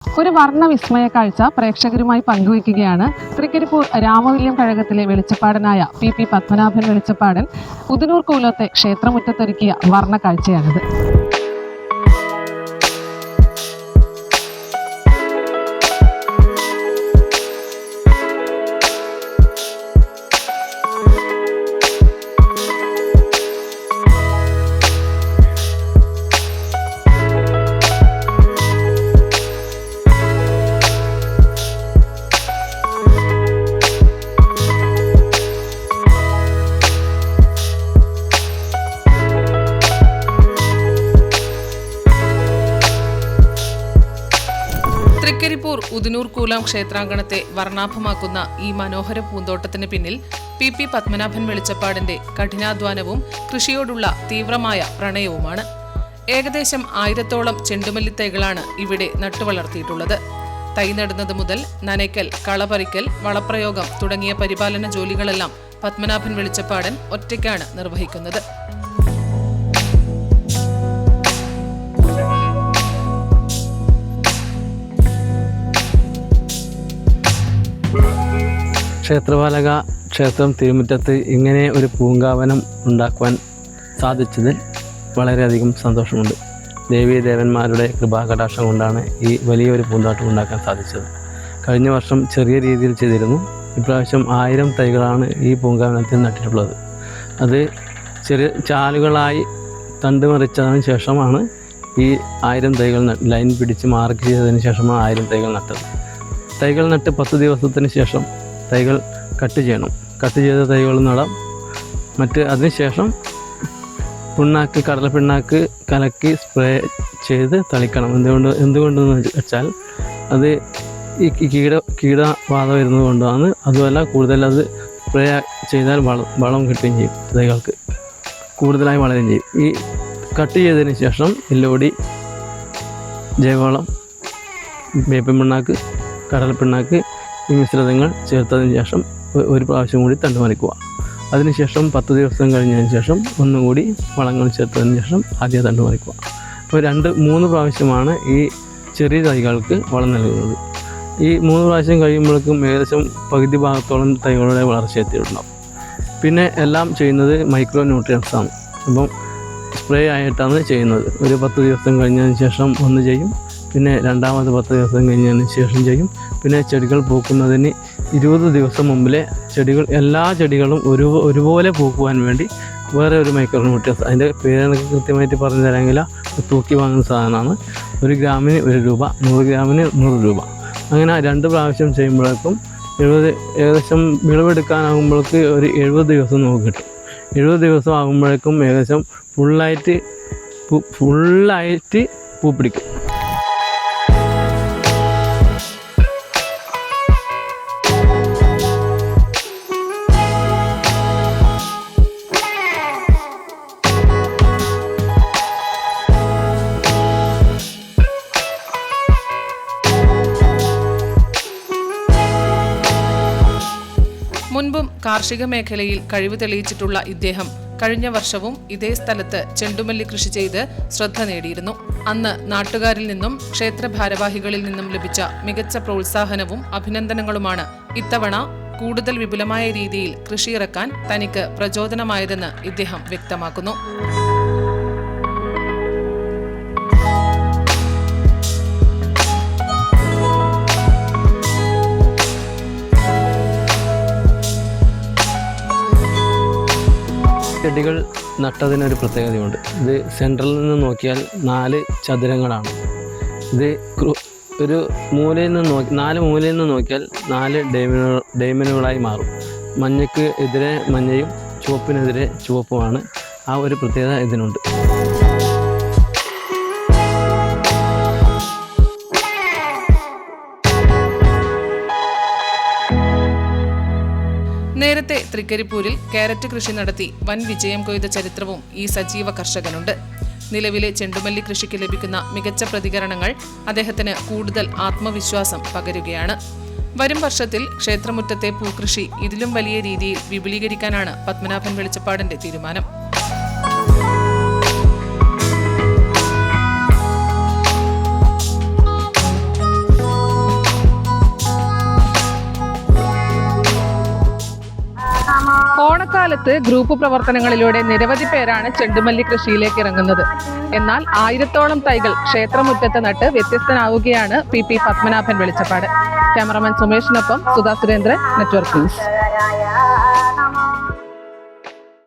ഒരു വർണ്ണ വിസ്മയ കാഴ്ച പ്രേക്ഷകരുമായി പങ്കുവയ്ക്കുകയാണ് തൃക്കരിപ്പൂർ രാമവില്യം കഴകത്തിലെ വെളിച്ചപ്പാടനായ പി പത്മനാഭൻ വെളിച്ചപ്പാടൻ. ഉദനൂർ കൂലത്തെ ക്ഷേത്രമുറ്റത്തൊരുക്കിയ വർണ്ണ കാഴ്ചയാണിത്. തൃക്കരിപ്പൂർ ഉദനൂർ കൂലം ക്ഷേത്രാങ്കണത്തെ വർണ്ണാഭമാക്കുന്ന ഈ മനോഹര പൂന്തോട്ടത്തിന് പിന്നിൽ പി പത്മനാഭൻ വെളിച്ചപ്പാടിന്റെ കഠിനാധ്വാനവും കൃഷിയോടുള്ള തീവ്രമായ പ്രണയവുമാണ്. ഏകദേശം 1000-ഓളം ചെണ്ടുമല്ലി തൈകളാണ് ഇവിടെ നട്ടുവളർത്തിയിട്ടുള്ളത്. തൈ നടുന്നത് മുതൽ നനയ്ക്കൽ, കളപറിക്കൽ, വളപ്രയോഗം തുടങ്ങിയ പരിപാലന ജോലികളെല്ലാം പത്മനാഭൻ വെളിച്ചപ്പാടൻ ഒറ്റയ്ക്കാണ് നിർവഹിക്കുന്നത്. ക്ഷേത്രപാലക ക്ഷേത്രം തിരുമുറ്റത്ത് ഇങ്ങനെ ഒരു പൂങ്കാവനം ഉണ്ടാക്കുവാൻ സാധിച്ചതിൽ വളരെയധികം സന്തോഷമുണ്ട്. ദേവീദേവന്മാരുടെ കൃപാകടാക്ഷം കൊണ്ടാണ് ഈ വലിയൊരു പൂന്തോട്ടം ഉണ്ടാക്കാൻ സാധിച്ചത്. കഴിഞ്ഞ വർഷം ചെറിയ രീതിയിൽ ചെയ്തിരുന്നു. ഇപ്രാവശ്യം 1000 തൈകളാണ് ഈ പൂങ്കാവനത്തിൽ നട്ടിട്ടുള്ളത്. അത് ചെറിയ ചാലുകളായി തണ്ടുമറിച്ചതിന് ശേഷമാണ് ഈ 1000 തൈകൾ ലൈൻ പിടിച്ച് മാർക്ക് ചെയ്തതിന് ശേഷമാണ് 1000 തൈകൾ നട്ടത്. തൈകൾ നട്ട് 10 ദിവസത്തിന് ശേഷം തൈകൾ കട്ട് ചെയ്യണം. കട്ട് ചെയ്ത തൈകൾ നടാം. അതിനുശേഷം പിണ്ണാക്ക്, കടലപ്പിണ്ണാക്ക് കലക്കി സ്പ്രേ ചെയ്ത് തളിക്കണം. എന്തുകൊണ്ടെന്ന് വെച്ചാൽ അത് ഈ കീടബാധ വരുന്നത് കൊണ്ടാണ്. അതുമല്ല, കൂടുതൽ അത് സ്പ്രേ ചെയ്താൽ വളം കിട്ടുകയും ചെയ്യും. തൈകൾക്ക് കൂടുതലായി വളരുകയും ചെയ്യും. ഈ കട്ട് ചെയ്തതിന് ശേഷം എല്ലുപൊടി, ജൈവവളം, വേപ്പിൻ പിണ്ണാക്ക്, കടലപ്പിണ്ണാക്ക് ഈ മിശ്രിതങ്ങൾ ചേർത്തതിന് ശേഷം ഒരു പ്രാവശ്യം കൂടി തണ്ടുമറിക്കുക. അതിനുശേഷം 10 ദിവസം കഴിഞ്ഞതിന് ശേഷം ഒന്നുകൂടി വളങ്ങൾ ചേർത്തതിന് ശേഷം ആദ്യം തണ്ടുമറിക്കുക. അപ്പോൾ 2-3 പ്രാവശ്യമാണ് ഈ ചെറിയ തൈകൾക്ക് വളം നൽകുന്നത്. ഈ 3 പ്രാവശ്യം കഴിയുമ്പോഴേക്കും ഏകദേശം പകുതി ഭാഗത്തോളം തൈകളുടെ വളർച്ച എത്തിയിട്ടുണ്ടാകും. പിന്നെ എല്ലാം ചെയ്യുന്നത് മൈക്രോ ന്യൂട്രിയൻസ് ആണ്. അപ്പം സ്പ്രേ ആയിട്ടാണ് ചെയ്യുന്നത്. ഒരു 10 ദിവസം കഴിഞ്ഞതിന് ശേഷം ഒന്ന് ചെയ്യും. പിന്നെ രണ്ടാമത് 10 ദിവസം കഴിഞ്ഞതിന് ശേഷം ചെയ്യും. പിന്നെ ചെടികൾ പൂക്കുന്നതിന് 20 ദിവസം മുമ്പിലെ എല്ലാ ചെടികളും ഒരുപോലെ പൂക്കുവാൻ വേണ്ടി വേറെ ഒരു മൈക്രോ ന്യൂട്രിയൻസ്, അതിൻ്റെ പേരെനിക്ക് കൃത്യമായിട്ട് പറഞ്ഞു തരാമെങ്കിൽ തൂക്കി വാങ്ങുന്ന സാധനമാണ്. 1 ഗ്രാമിന് 1 രൂപ, 100 ഗ്രാമിന് 100 രൂപ. അങ്ങനെ 2 പ്രാവശ്യം ചെയ്യുമ്പോഴേക്കും ഏകദേശം വിളവെടുക്കാനാകുമ്പോഴേക്ക് ഒരു 70 ദിവസം നമുക്ക് കിട്ടും. 70 ദിവസം ആകുമ്പോഴേക്കും ഏകദേശം ഫുള്ളായിട്ട് പൂ പിടിക്കും. മുൻപും കാർഷിക മേഖലയിൽ കഴിവ് തെളിയിച്ചിട്ടുള്ള ഇദ്ദേഹം കഴിഞ്ഞ വർഷവും ഇതേ സ്ഥലത്ത് ചെണ്ടുമല്ലി കൃഷി ചെയ്ത് ശ്രദ്ധ നേടിയിരുന്നു. അന്ന് നാട്ടുകാരിൽ നിന്നും ക്ഷേത്ര ഭാരവാഹികളിൽ നിന്നും ലഭിച്ച മികച്ച പ്രോത്സാഹനവും അഭിനന്ദനങ്ങളുമാണ് ഇത്തവണ കൂടുതൽ വിപുലമായ രീതിയിൽ കൃഷിയിറക്കാൻ തനിക്ക് പ്രചോദനമായതെന്ന് ഇദ്ദേഹം വ്യക്തമാക്കുന്നു. ചെടികൾ നട്ടതിനൊരു പ്രത്യേകതയുണ്ട്. ഇത് സെൻട്രലിൽ നിന്ന് നോക്കിയാൽ 4 ചതുരങ്ങളാണ്. ഇത് ഒരു മൂലയിൽ നിന്ന് 4 മൂലയിൽ നിന്ന് നോക്കിയാൽ 4 ഡൈമനുകളായി മാറും. മഞ്ഞയ്ക്ക് എതിരെ മഞ്ഞയും ചുവപ്പിനെതിരെ ചുവപ്പുമാണ്. ആ ഒരു പ്രത്യേകത ഇതിനുണ്ട്. നേരത്തെ തൃക്കരിപ്പൂരിൽ കാരറ്റ് കൃഷി നടത്തി വൻ വിജയം കൊയ്ത ചരിത്രവും ഈ സജീവ കർഷകനുണ്ട്. നിലവിലെ ചെണ്ടുമല്ലി കൃഷിക്ക് ലഭിക്കുന്ന മികച്ച പ്രതികരണങ്ങൾ അദ്ദേഹത്തിന് കൂടുതൽ ആത്മവിശ്വാസം പകരുകയാണ്. വരും വർഷത്തിൽ ക്ഷേത്രമുറ്റത്തെ പൂക്കൃഷി ഇതിലും വലിയ രീതിയിൽ വിപുലീകരിക്കാനാണ് പത്മനാഭൻ വെളിച്ചപ്പാടന്റെ തീരുമാനം. ഓണക്കാലത്ത് ഗ്രൂപ്പ് പ്രവർത്തനങ്ങളിലൂടെ നിരവധി പേരാണ് ചെണ്ടുമല്ലി കൃഷിയിലേക്ക് ഇറങ്ങുന്നത്. എന്നാൽ 1000-ഓളം തൈകൾ ക്ഷേത്രമുറ്റത്ത് നട്ട് വ്യത്യസ്തനാവുകയാണ് പി പത്മനാഭൻ വെളിച്ചപ്പാട്. ക്യാമറമാൻ സുമേഷിനൊപ്പം സുധാ സുരേന്ദ്രൻ, നെറ്റ്വർക്ക് ന്യൂസ്.